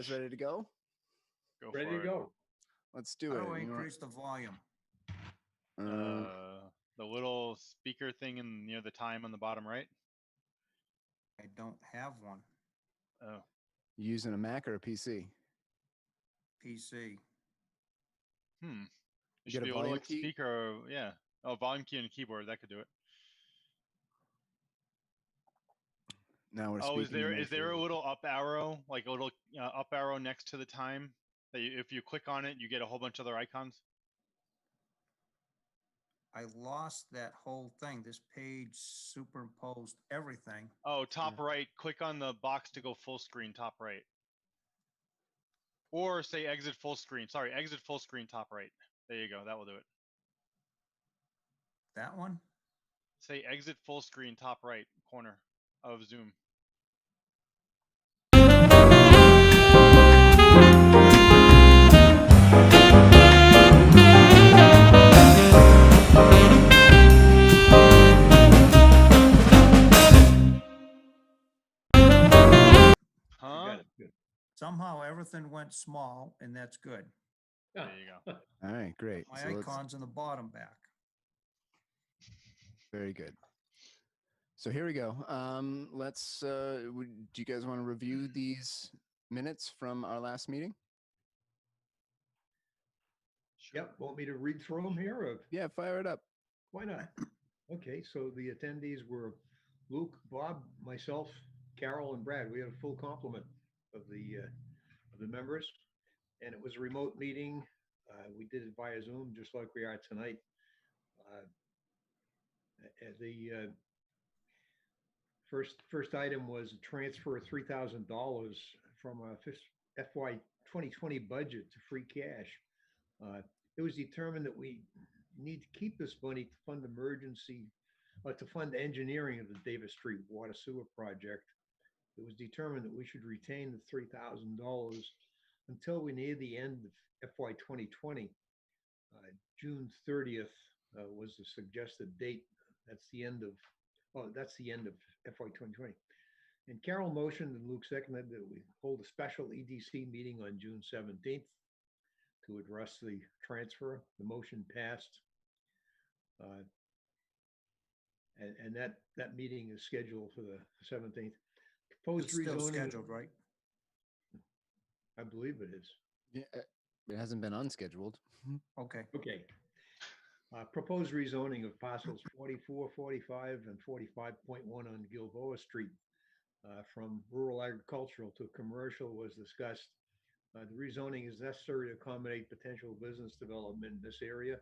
guys ready to go? Go Ready for to it. go. Let's do How it. do I You know what? increase the volume? The little speaker thing in near the time on the bottom right. I don't have one. Oh, You using a Mac or a PC? PC. There You should get a be a little volume like key? speaker. Yeah. Oh, volume key and keyboard. That could do it. Now we're Oh, is speaking. there a little up arrow, like a little up arrow next to the time? That if you click on it, you get a whole bunch of other icons. I lost that whole thing. This page superimposed everything. Oh, top right. Click on the box to go full screen. Top right. Or say exit full screen. Sorry, exit full screen. Top right. There you go. That will do it. That one? Say exit full screen. Top right corner of Zoom. You Huh? got it. Good. Somehow everything went small, and that's good. There you go. All right, great. My So let's- icon's in the bottom back. very good. So here we go. Let's. Do you guys want to review these minutes from our last meeting? Yep. Want me to read through them here? Or Yeah, fire it up. why not? Okay. So the attendees were Luke, Bob, myself, Carol, and Brad. We had a full complement of the members, and it was a remote meeting. We did it via Zoom, just like we are tonight. The first item was a transfer of $3,000 from a FY 2020 budget to free cash. It was determined that we need to keep this money to fund to fund engineering of the Davis Street Water Sewer Project. It was determined that we should retain the $3,000 until we near the end of FY 2020. June 30th was the suggested date. That's the end of FY 2020. And Carol motioned and Luke seconded that we hold a special EDC meeting on June 17th to address the transfer. The motion passed. And that meeting is scheduled for the 17th. Proposed It's still rezoning. scheduled, right? I believe it is. Yeah, it hasn't been unscheduled. Okay. Okay. Proposed rezoning of parcels 44, 45, and 45.1 on Gilboa Street from rural agricultural to commercial was discussed. The rezoning is necessary to accommodate potential business development in this area.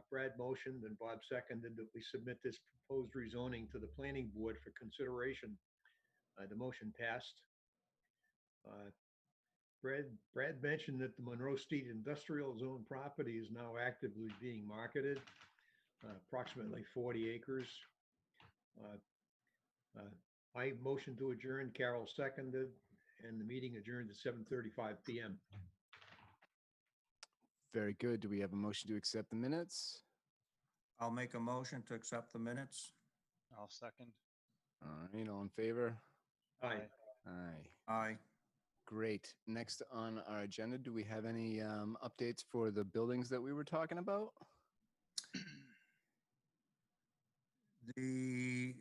Brad motioned and Bob seconded that we submit this proposed rezoning to the planning board for consideration. The motion passed. Brad mentioned that the Monroe Street Industrial Zone property is now actively being marketed, approximately 40 acres. I motioned to adjourn, Carol seconded, and the meeting adjourned at 7:35 p.m. Very good. Do we have a motion to accept the minutes? I'll make a motion to accept the minutes. I'll second. All right, all in favor? Aye. Aye. Aye. Great. Next on our agenda, do we have any updates for the buildings that we were talking about?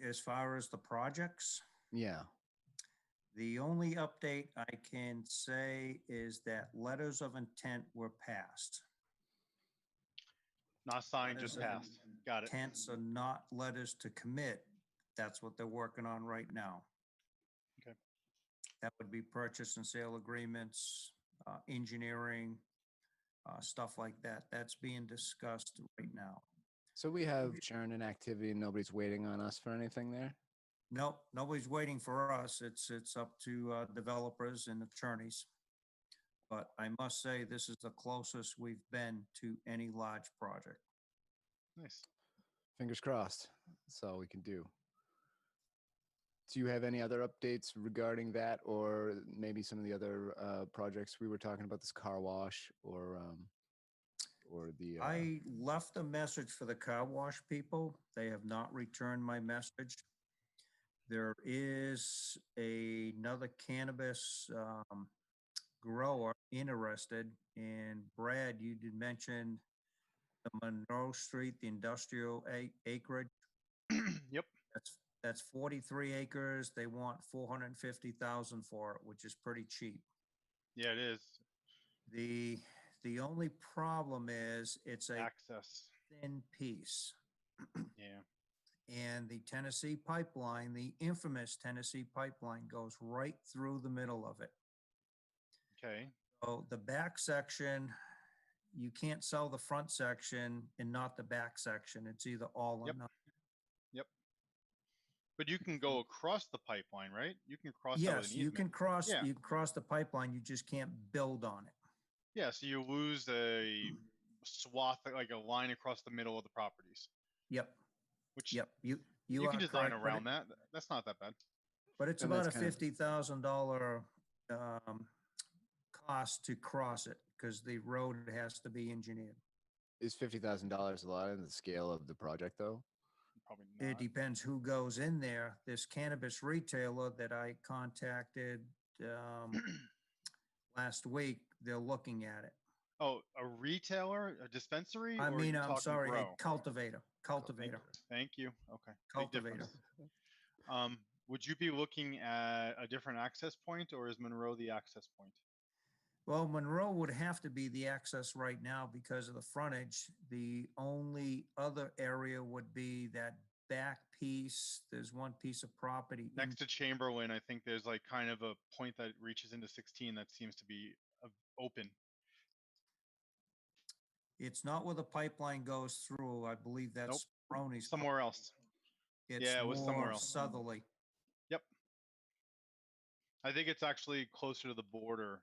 As far as the projects, Yeah. the only update I can say is that letters of intent were passed. Not signed, Letters just of passed. Got it. Intents are not letters to commit. That's what they're working on right now. Okay. That would be purchase and sale agreements, engineering, stuff like that. That's being discussed right now. So we have churn and activity and nobody's waiting on us for anything there? Nope, nobody's waiting for us. It's up to developers and attorneys. But I must say, this is the closest we've been to any large project. Nice. Fingers crossed. That's all we can do. Do you have any other updates regarding that or maybe some of the other projects we were talking about, this car wash or the... I left a message for the car wash people. They have not returned my message. There is another cannabis grower interested. And Brad, you did mention the Monroe Street, the industrial acreage. Yep. That's 43 acres. They want 450,000 for it, which is pretty cheap. Yeah, it is. The only problem is it's a Access. thin piece. Yeah. And the Tennessee pipeline, the infamous Tennessee pipeline, goes right through the middle of it. Okay. So the back section, you can't sell the front section and not the back section. It's either all or Yep. nothing. Yep. But you can go across the pipeline, right? You can cross that with Yes, an you easement. can cross, Yeah. you can cross the pipeline, you just can't build on it. Yeah, so you lose a swath, like a line across the middle of the properties, Yep, which yep. You you are can design correct, around that. That's not that bad. but it's And about a that's kind of- $50,000 cost to cross it because the road has to be engineered. Is $50,000 a lot in the scale of the project, though? Probably It not. depends who goes in there. This cannabis retailer that I contacted last week, they're looking at it. Oh, a retailer, a dispensary? I or mean, you I'm talking sorry, a grow? cultivator, Thank- cultivator, Thank you. Okay. Big cultivator. difference. Would you be looking at a different access point, or is Monroe the access point? Well, Monroe would have to be the access right now because of the frontage. The only other area would be that back piece. There's one piece of property. Next to Chamberlain, I think there's like kind of a point that reaches into 16 that seems to be open. It's not where the pipeline goes through. I believe that's Brony's. Somewhere else. It's yeah, it was somewhere more else. southerly. Yep. I think it's actually closer to the border.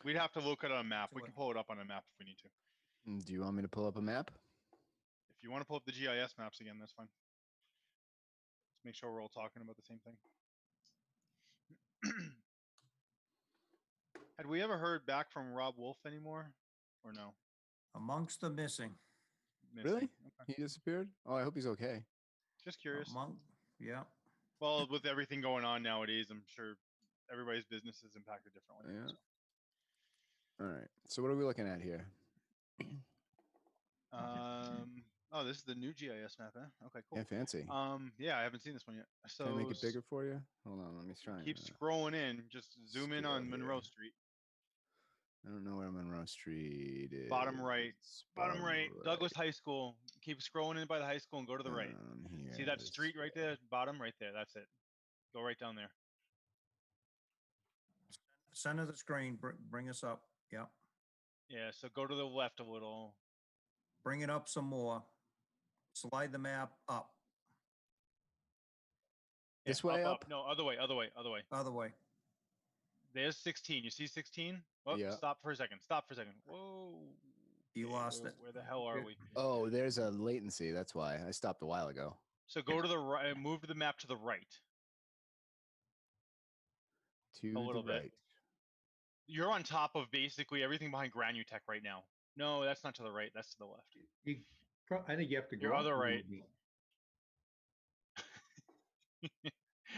We'd have to look at it on a map. To We it. can pull it up on a map if we need to. Do you want me to pull up a map? If you want to pull up the GIS maps again, that's fine. Let's make sure we're all talking about the same thing. Had we ever heard back from Rob Wolf anymore, or no? Amongst the missing. Really? Missing. Okay. He disappeared? Oh, I hope he's okay. Just curious. Yeah. Well, with everything going on nowadays, I'm sure everybody's business is impacted differently. Yeah. so. All right. So what are we looking at here? Oh, this is the new GIS map, huh? Okay, cool. Yeah, fancy. Yeah, I haven't seen this one yet. So Can I make it bigger for you? Hold on, let me try. keep scrolling in. Just zoom in scroll on Monroe here. Street. I don't know where Monroe Street is. Bottom right. Bottom right. Douglas High School. Keep scrolling in by the high school and go to the right. Here, See that this street right there? Bottom right there. That's it. Go right down there. Center of the screen, bring us up. Yeah. Yeah, so go to the left a little. Bring it up some more. Slide the map up. This Yeah, way up? No, other way, other way, other way. Other way. There's 16. You see 16? Oh, Yeah. Stop for a second. Stop for a second. Whoa. You Okay, lost where, it. Where the hell are we? Oh, there's a latency. That's why I stopped a while ago. So go to the right. Move the map to the right. To A little the bit. right. You're on top of basically everything behind Granutech right now. No, that's not to the right. That's to the left. I think you have to go. Your up other a little right. bit.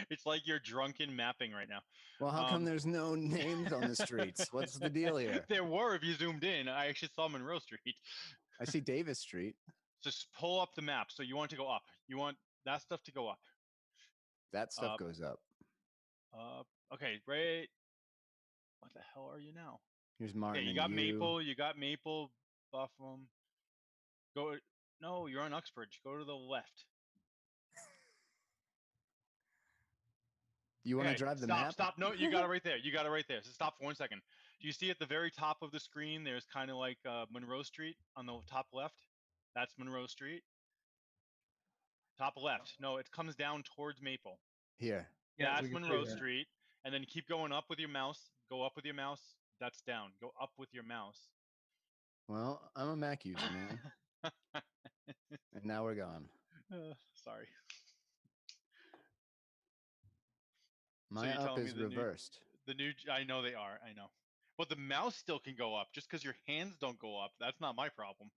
It's like you're drunken mapping right now. Well, how come Um, there's no names on the streets? What's the deal here? There were if you zoomed in. I actually saw Monroe Street. I see Davis Street. Just pull up the map. So you want it to go up. You want that stuff to go up. That stuff Up. goes up. Okay, right. What the hell are you now? Here's Martin. Okay, you and got Maple. You got Maple, Buffalo. Go. No, you're on Uxbridge. Go to the left. You want to Okay, drive the stop, map? Stop. No, you got it right there. You got it right there. So stop for 1 second. Do you see at the very top of the screen? There's kind of like Monroe Street on the top left. That's Monroe Street. Top left. No, it comes down towards Maple. Here. Yeah, That's we can see Monroe that. Street. And then keep going up with your mouse. Go up with your mouse. That's down. Go up with your mouse. Well, I'm a Mac user, man. And now we're gone. Sorry. My you're up telling me is the new- reversed. I know they are. I know. But the mouse still can go up. Just because your hands don't go up, that's not my problem.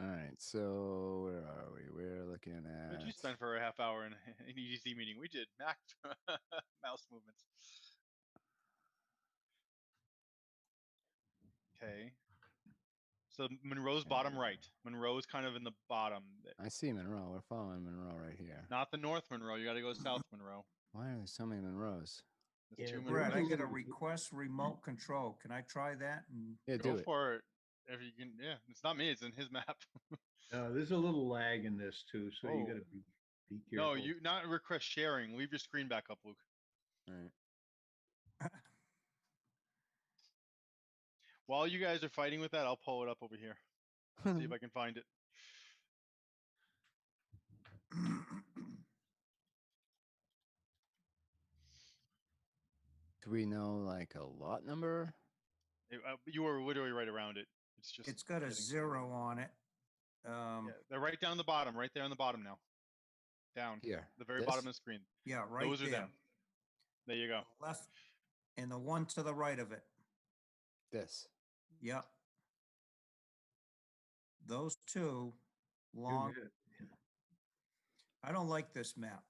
All right. So where are we? We're looking What did you at. spend for a half hour in an EDC meeting? We did Mac mouse movements. Okay. So Monroe's bottom right. Monroe's kind of in the bottom. I see Monroe. We're following Monroe right here. Not the North Monroe. You got to go South Monroe. Why are there so many Monroes? There's Yeah, two Brad, Brad, I Monroes. get a request remote control. Can I try that? And Yeah, Go do it. for it. If you can, yeah. It's not me. It's in his map. There's a little lag in this too, so you Oh. gotta be careful. No, you not request sharing. Leave your screen back up, Luke. All right. While you guys are fighting with that, I'll pull it up over here. See if I can find it. Do we know like a lot number? You were literally right around it. It's just. it's got a getting- 0 on it. Yeah, they're right down the bottom. Right there on the bottom now. Down. Here. The very This? bottom of the screen. Yeah, right Those are there. them. There you go. Left, and the one to the right of it. This. Yep. Those two You long. get it. I don't like this map.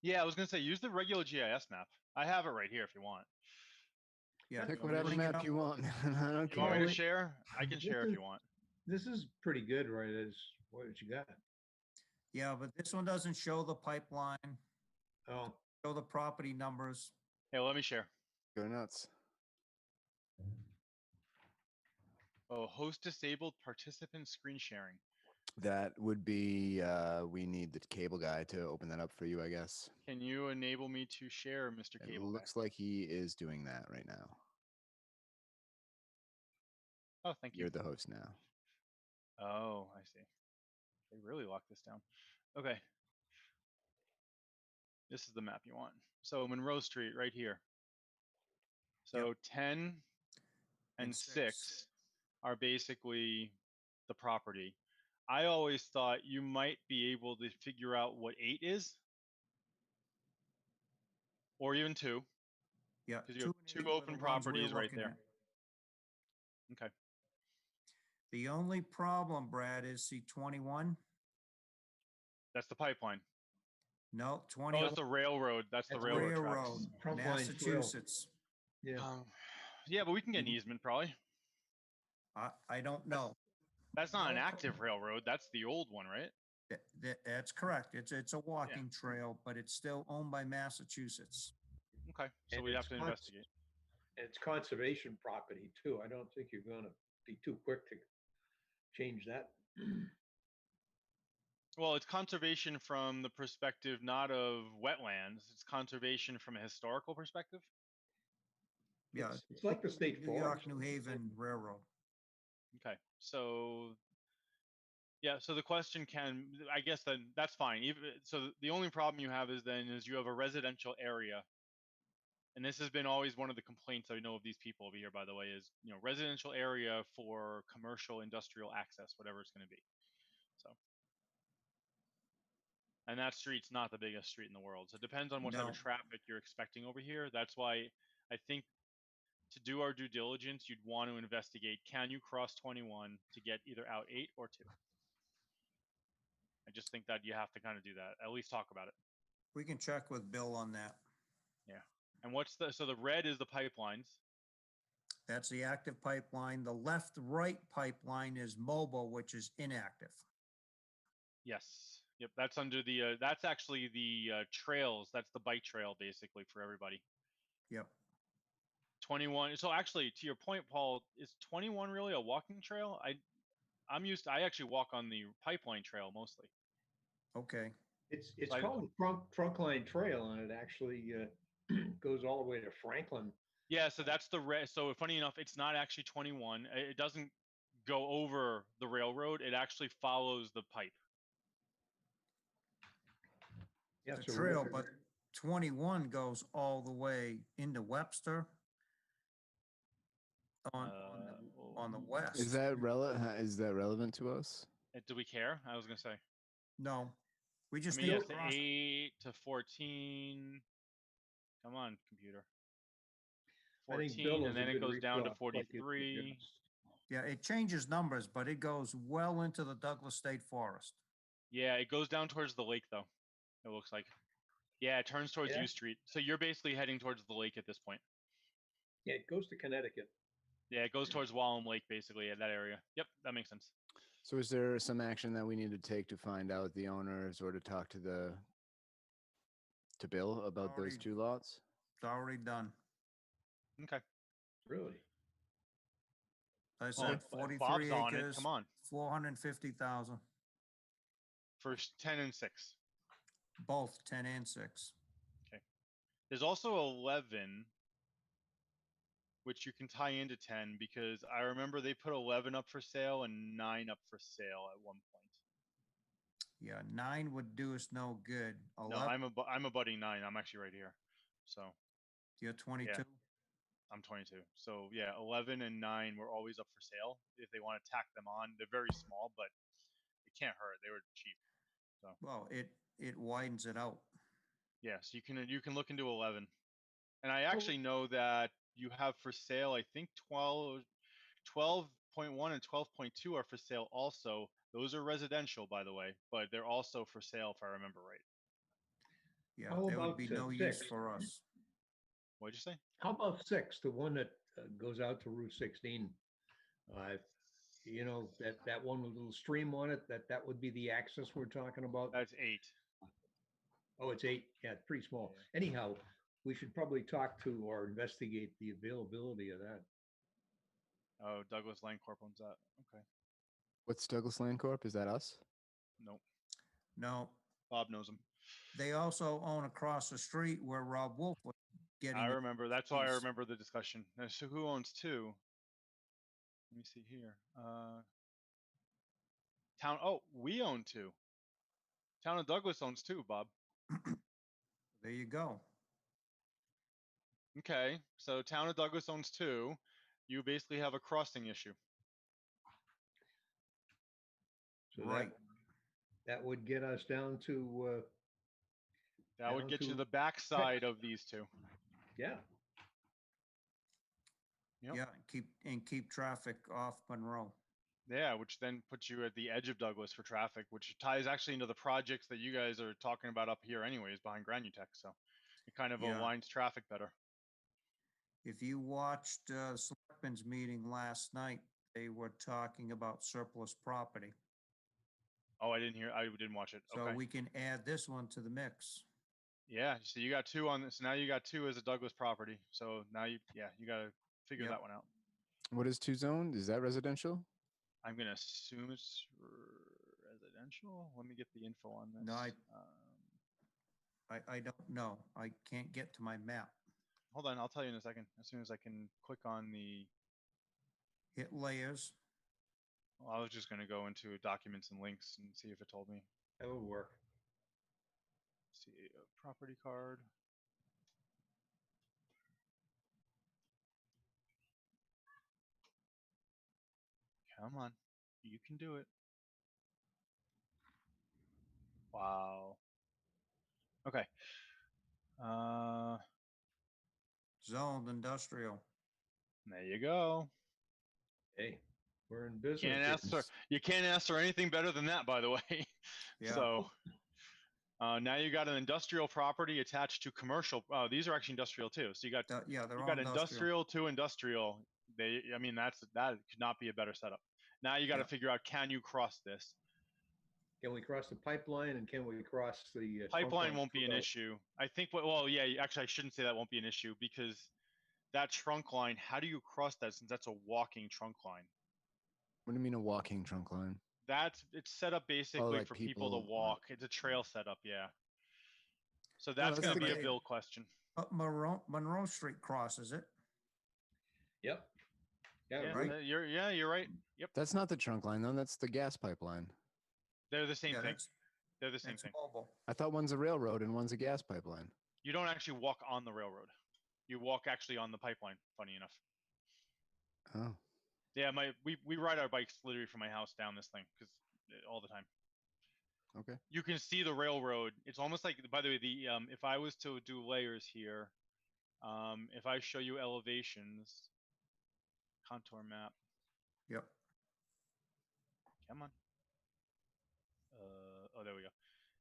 Yeah, I was gonna say use the regular GIS map. I have it right here if you want. Yeah. Pick you wanna whatever bring it map up? you want. man. I don't You want me care. to share? I can share if you want. This is pretty good, right? As what you got? Yeah, but this one doesn't show the pipeline, Oh, show the property numbers. Hey, let me share. Go nuts. Oh, host disabled participant screen sharing. That would be. We need the cable guy to open that up for you, I guess. Can you enable me to share, Mr. It Cable Guy? looks like he is doing that right now. Oh, thank you. You're the host now. Oh, I see. They really locked this down. Okay. This is the map you want. So Monroe Street right here. So 10 and And 6 6. are basically the property. I always thought you might be able to figure out what 8 is. Or even 2. Yeah. 'Cause you have and 2 8 were open the ones properties we're right looking there. at. Okay. The only problem, Brad, is C21. That's the pipeline. No, Oh, 21. that's the railroad. That's the That's railroad Railroad, tracks. Trunk line trail. Massachusetts. yeah. Yeah, but we can get an Mhm. easement probably. I don't know. That's not an No, active railroad. That's the old one, right? That's correct. It's a walking trail, but it's still owned by Massachusetts. Okay. So And we have it's to cons- investigate. And it's conservation property too. I don't think you're gonna be too quick to change that. Well, it's conservation from the perspective not of wetlands. It's conservation from a historical perspective. Yeah. It's like the state New York, forest. New Haven Railroad. Okay. So yeah, so the question I guess then that's fine. Even so the only problem you have is you have a residential area. And this has been always one of the complaints I know of these people over here, by the way, is residential area for commercial industrial access, whatever it's going to be. So and that street's not the biggest street in the world. So it depends on what type No. of traffic you're expecting over here. That's why I think to do our due diligence, you'd want to investigate, can you cross 21 to get either out 8 or 2? I just think that you have to kind of do that. At least talk about it. We can check with Bill on that. Yeah. And so the red is the pipelines. That's the active pipeline. The left-right pipeline is mobile, which is inactive. Yes. Yep. That's under the, that's actually the trails. That's the bike trail basically for everybody. Yep. 21. So actually, to your point, Paul, is 21 really a walking trail? I actually walk on the pipeline trail mostly. Okay. It's Like- called the trunk line trail, and it actually goes all the way to Franklin. Yeah, so that's the red. So funny enough, it's not actually 21. It doesn't go over the railroad. It actually follows the pipe. Yeah, The it's a trail, river. but 21 goes all the way into Webster on the west. Is that relevant to us? Do we care? I was gonna say. No, we I just mean, need yes, to cross. 8 to 14. Come on, computer. I think 14, Bill and is a then it good goes down to redraw, like you 43. suggest. Yeah, it changes numbers, but it goes well into the Douglas State Forest. Yeah, it goes down towards the lake though. It looks like. Yeah, it turns towards Yeah. U Street. So you're basically heading towards the lake at this point. Yeah, it goes to Connecticut. Yeah, it goes towards Wallam Lake basically at that area. Yep, that makes sense. So is there some action that we need to take to find out the owners or to talk to Bill about those Already- 2 lots? It's already done. Okay. Really? I Well, said if 43 Bob's on it, acres, come on. 450,000, For 10 and 6. both 10 and 6. There's also 11, which you can tie into 10 because I remember they put 11 up for sale and 9 up for sale at one point. Yeah, 9 would do us no good. No, 11, I'm a budding 9. I'm actually right here. So you're 22. I'm 22. So yeah, 11 and 9 were always up for sale if they want to tack them on. They're very small, but it can't hurt. They were cheap. Well, it widens it out. Yes, you can look into 11. And I actually know that you have for sale, I think 12.1 and 12.2 are for sale also. Those are residential, by the way, but they're also for sale if I remember right. Yeah, How there would about, be 6? no use for us. What'd you say? How about 6, the one that goes out to Route 16? You know, that one with a little stream on it, that would be the access we're talking about? That's 8. Oh, it's 8. Yeah, it's pretty small. Anyhow, we should probably talk to or investigate the availability of that. Oh, Douglas Land Corp owns that. Okay. What's Douglas Land Corp? Is that us? Nope. No, Bob knows them. they also own across the street where Rob Wolf was getting. I it. remember. That's why I piece. remember the discussion. Now, so who owns 2? Let me see here. Town. Oh, we own 2. Town of Douglas owns 2, Bob. There you go. Okay. So Town of Douglas owns 2. You basically have a crossing issue. So Right. that would get us down to, That would Down get you to the backside of these 2. yeah. Yep. Yeah, and keep traffic off Monroe. Yeah, which then puts you at the edge of Douglas for traffic, which ties actually into the projects that you guys are talking about up here anyways behind Granutech. So it kind of Yeah. aligns traffic better. If you watched Selectmen's meeting last night, they were talking about surplus property. Oh, I didn't watch it. So Okay. we can add this one to the mix. Yeah, so you got 2 on this. Now you got 2 as a Douglas property. So now you got to figure Yep. that one out. What is 2 zoned? Is that residential? I'm going to assume it's residential. Let me get the info on this. No, I don't know. I can't get to my map. Hold on, I'll tell you in a second. As soon as I can click on the Hit layers. well, I was just going to go into documents and links and see if it told me. That would work. See a property card. Come on. You can do it. Wow. Okay. Zoned industrial. There you go. Hey, we're in business. You can't ask for anything better than that, by the way. Yeah. So now you got an industrial property attached to commercial. These are actually industrial too. So you got Yeah, they're you all got industrial. industrial to industrial. I mean, that could not be a better setup. Now you got to Yeah. figure out, can you cross this? Can we cross the pipeline and can we cross the trunk Pipeline line won't be an throughout? issue. I think. Well, yeah. Actually, I shouldn't say that won't be an issue because that trunk line. How do you cross that since that's a walking trunk line? What do you mean a walking trunk line? It's set up basically like for people to people- walk. It's a trail setup, yeah. So that's that's gonna the be a gate. bill question. But Monroe Street crosses it. Yep. Yeah, Yeah, right. you're right. Yep, That's not the trunk line though. That's the gas pipeline. they're the same Yeah, thing. They're the same that's thing. mobile. I thought one's a railroad and one's a gas pipeline. You don't actually walk on the railroad. You walk actually on the pipeline. Funny enough. Oh, Yeah, we ride our bikes literally from my house down this thing because all the time. okay. You can see the railroad. It's almost like, by the way, the if I was to do layers here, if I show you elevations, contour map. Yep. Come on. Oh, there we go.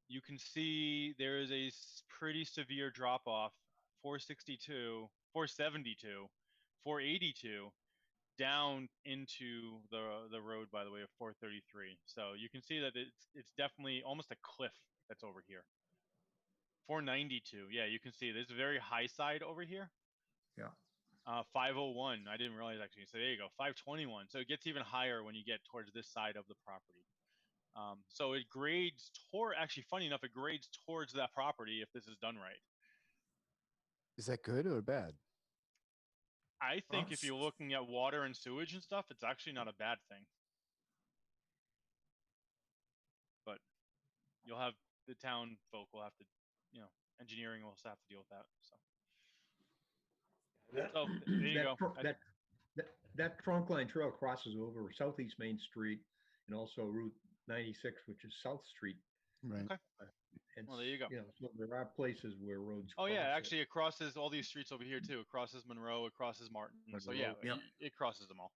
You can see there is a pretty severe drop off, 462, 472, 482, down into the road, by the way, of 433. So you can see that it's definitely almost a cliff that's over here. 492. Yeah, you can see there's a very high side over here. Yeah. 501. I didn't realize actually. So there you go. 521. So it gets even higher when you get towards this side of the property. So it grades toward. Actually, funny enough, it grades towards that property if this is done right. Is that good or bad? I think if Us. you're looking at water and sewage and stuff, it's actually not a bad thing. But you'll have the town folk will have to, engineering will also have to deal with that. So there you go. That trunk line trail crosses over Southeast Main Street and also Route 96, which is South Street. Right. Okay. And Well, there you go. So there are places where roads. Oh yeah, cross it. actually, it crosses all these streets over here too. It crosses Monroe. It crosses Martin. So yeah, Yep. it crosses them all.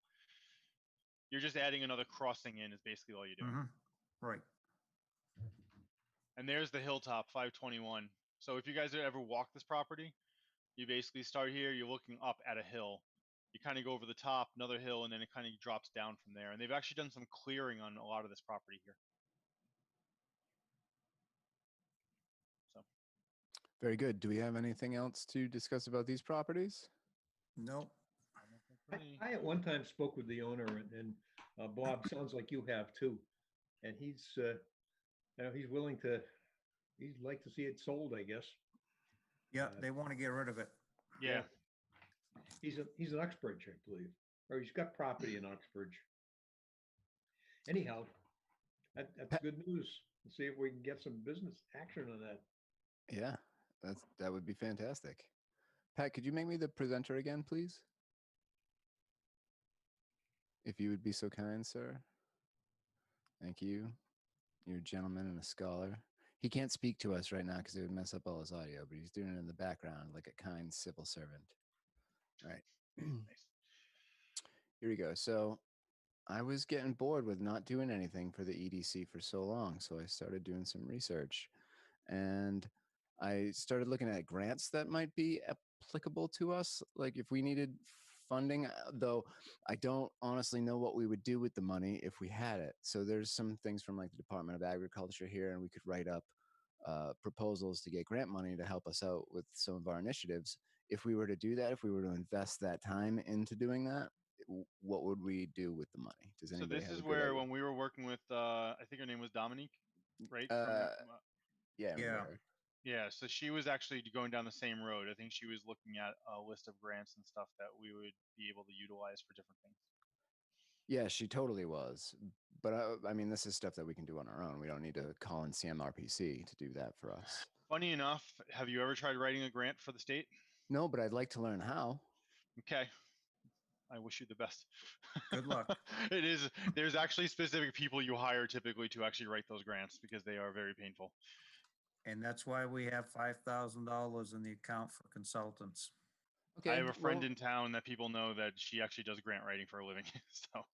You're just adding another crossing in is basically all you're doing. Right. And there's the hilltop 521. So if you guys ever walk this property, you basically start here. You're looking up at a hill. You kind of go over the top, another hill, and then it kind of drops down from there. And they've actually done some clearing on a lot of this property here. So Very good. Do we have anything else to discuss about these properties? Nope. I at one time spoke with the owner, and Bob, sounds like you have too. And he's willing to. He'd like to see it sold, I guess. Yeah, they want to get rid of it. yeah. He's in Uxbridge, I believe, or he's got property in Uxbridge. Anyhow, that's good news. Let's see if we can get some business action on that. Yeah, that would be fantastic. Pat, could you make me the presenter again, please? If you would be so kind, sir. Thank you. You're a gentleman and a scholar. He can't speak to us right now because it would mess up all his audio, but he's doing it in the background like a kind civil servant. All right. Nice. Here we go. So I was getting bored with not doing anything for the EDC for so long. So I started doing some research and I started looking at grants that might be applicable to us. Like if we needed funding, though I don't honestly know what we would do with the money if we had it. So there's some things from like the Department of Agriculture here, and we could write up proposals to get grant money to help us out with some of our initiatives. If we were to do that, if we were to invest that time into doing that, what would we do with the money? Does So anybody this have is a good where idea? when we were working with, I think her name was Dominique, right? Yeah. Yeah. remember. Yeah, so she was actually going down the same road. I think she was looking at a list of grants and stuff that we would be able to utilize for different things. Yeah, she totally was. But I mean, this is stuff that we can do on our own. We don't need to call in CMRPC to do that for us. Funny enough, have you ever tried writing a grant for the state? No, but I'd like to learn how. Okay. I wish you the best. Good luck. There's actually specific people you hire typically to actually write those grants because they are very painful. And that's why we have $5,000 in the account for consultants. Okay. I have a friend well, in town that people know that she actually does grant writing for a living. So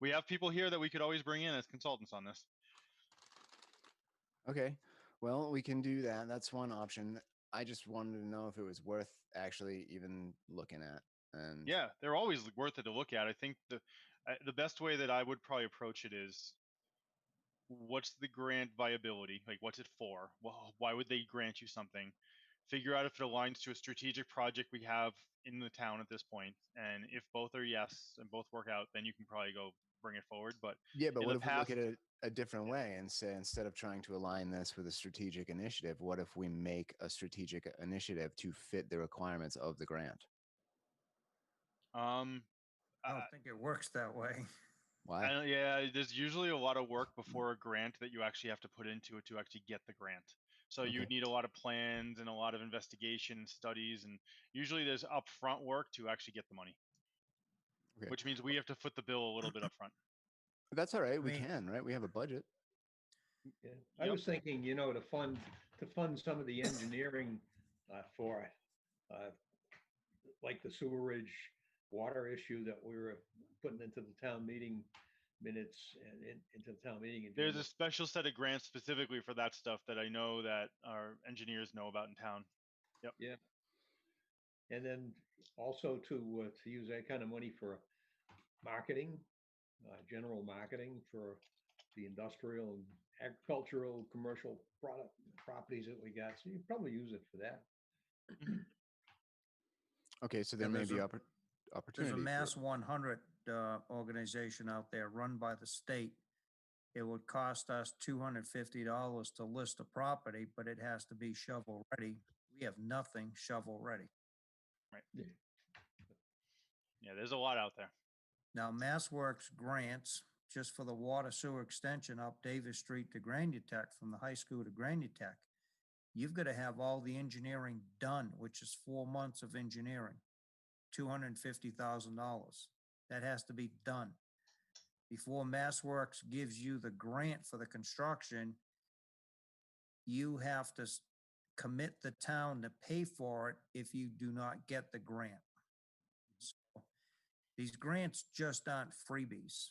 we have people here that we could always bring in as consultants on this. Okay. Well, we can do that. That's one option. I just wanted to know if it was worth actually even looking at. And Yeah, they're always worth it to look at. I think the best way that I would probably approach it is, what's the grant viability? Like, what's it for? Well, why would they grant you something? Figure out if it aligns to a strategic project we have in the town at this point. And if both are yes and both work out, then you can probably go bring it forward. But yeah, but in what the if we look at past- it a different way and say, instead of trying to align this with a strategic initiative, what if we make a strategic initiative to fit the requirements of the grant? um, I don't think it works that way. Why? yeah, there's usually a lot of work before a grant that you actually have to put into it to actually get the grant. So you Okay. need a lot of plans and a lot of investigation and studies, and usually there's upfront work to actually get the money, Okay. which means we have to foot the bill a little bit upfront. That's all right. We mean- can, right? We have a budget. Yeah. I Yep. was thinking, to fund some of the engineering for like the sewerage, water issue that we were putting into the town meeting minutes and into the town meeting. There's a agenda. special set of grants specifically for that stuff that I know that our engineers know about in town. Yeah. And then also to use that kind of money for marketing, general marketing for the industrial and agricultural, commercial properties that we got. So you probably use it for that. Okay, so there Yeah, may there's be a- opportunity. There's a for- Mass 100 organization out there run by the state. It would cost us $250 to list a property, but it has to be shovel ready. We have nothing shovel ready. Yeah, there's a lot out there. Now, MassWorks grants, just for the water sewer extension up Davis Street to Grandeur Tech, from the high school to Grandeur Tech, you've got to have all the engineering done, which is 4 months of engineering, $250,000. That has to be done. Before MassWorks gives you the grant for the construction, you have to commit the town to pay for it if you do not get the grant. So, these grants just aren't freebies.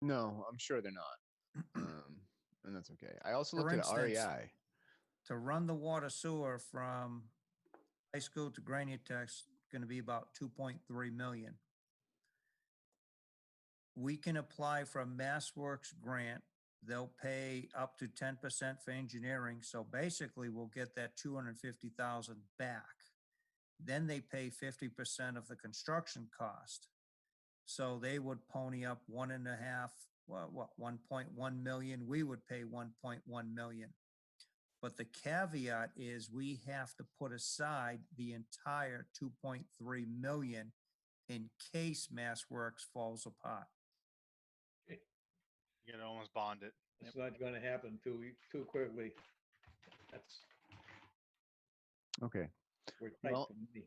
No, I'm sure they're not. And that's okay. I also For looked at instance, REI. To run the water sewer from high school to Grandeur Tech's going to be about 2.3 million. We can apply for a MassWorks grant. They'll pay up to 10% for engineering. So basically we'll get that 250,000 back. Then they pay 50% of the construction cost. So they would pony up 1.1 million. We would pay 1.1 million. But the caveat is we have to put aside the entire 2.3 million in case MassWorks falls apart. You gotta almost bond it. It's not going to happen too quickly. That's Okay. we're tight Well, for money.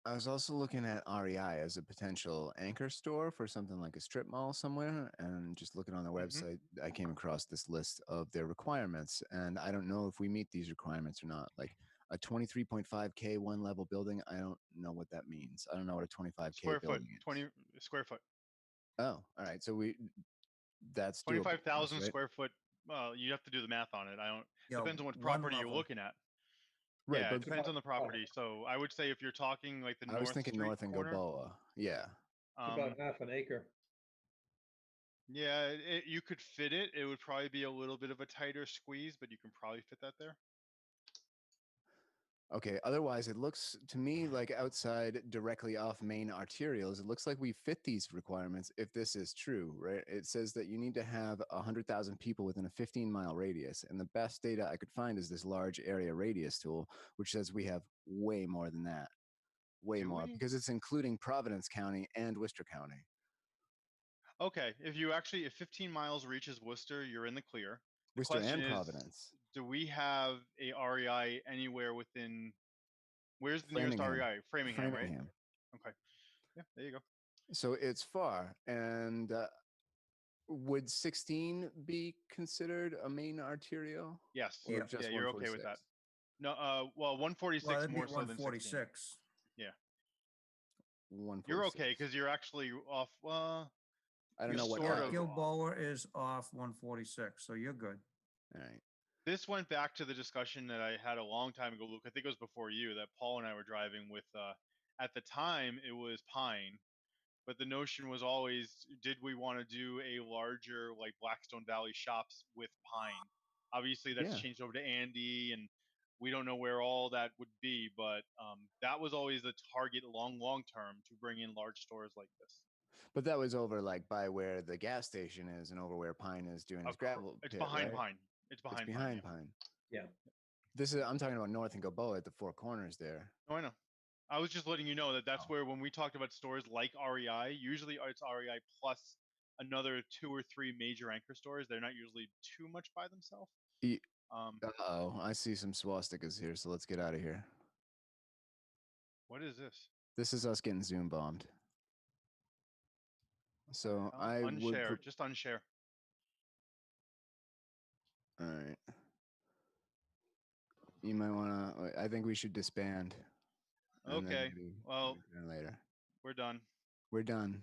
I was also looking at REI as a potential anchor store for something like a strip mall somewhere. And just looking on their website, I came across this list of their requirements. And I don't know if we meet these requirements or not. Like a 23.5K one level building, I don't know what that means. I don't know what a 25K Square foot, building is. 20 square foot, Oh, all right. So that's doable for us, 25,000 right? square foot. Well, you have to do the math on it. I don't. You know, Depends on what one property you're level. looking at. Right, Yeah, but it depends on the property. So I would say if you're talking like the I North was thinking Street North and corner, Gilboa. Yeah. It's about half an acre. yeah, you could fit it. It would probably be a little bit of a tighter squeeze, but you can probably fit that there. Okay. Otherwise, it looks to me like outside directly off main arterials, it looks like we fit these requirements if this is true, right? It says that you need to have 100,000 people within a 15-mile radius. And the best data I could find is this large area radius tool, which says we have way more than that. Way Do more we? because it's including Providence County and Worcester County. Okay, if 15 miles reaches Worcester, you're in the clear. The Worcester question and is, Providence. do we have a REI anywhere within? Where's the nearest Framingham. REI? Framingham, right? Framingham. Okay. Yeah, there you go. So it's far. And would 16 be considered a main arterial? Yes. Or Yeah. just Yeah, you're okay with that. 146? No, well, 146 Well, that'd be more so than 16. 146. 146. You're okay because you're actually off. I don't you're know what. sort Yeah, of- Gilboa is off 146, so you're good. All right. This went back to the discussion that I had a long time ago, Luke. I think it was before you that Paul and I were driving with. At the time, it was Pine, but the notion was always, did we want to do a larger like Blackstone Valley shops with Pine? Obviously, that's Yeah. changed over to Andy, and we don't know where all that would be, but that was always the target long term to bring in large stores like this. But that was over like by where the gas station is and over where Pine is doing his gravel It's pit, behind right? Pine. It's It's behind behind Pine. Pine. Yeah. This is I'm talking about North and Gilboa at the Four Corners there. Yeah. No, I know. I was just letting you know that that's Oh. where when we talked about stores like REI, usually it's REI plus another 2 or 3 major anchor stores. They're not usually too much by themselves. Ye- Um, Uh-oh, I see some swastikas here, so let's get out of here. what is this? This is us getting Zoom bombed. So I would. Unshare. Just unshare. All right. You might want to. I think we should disband. and then Okay, maybe well, we can later. we're done. We're done.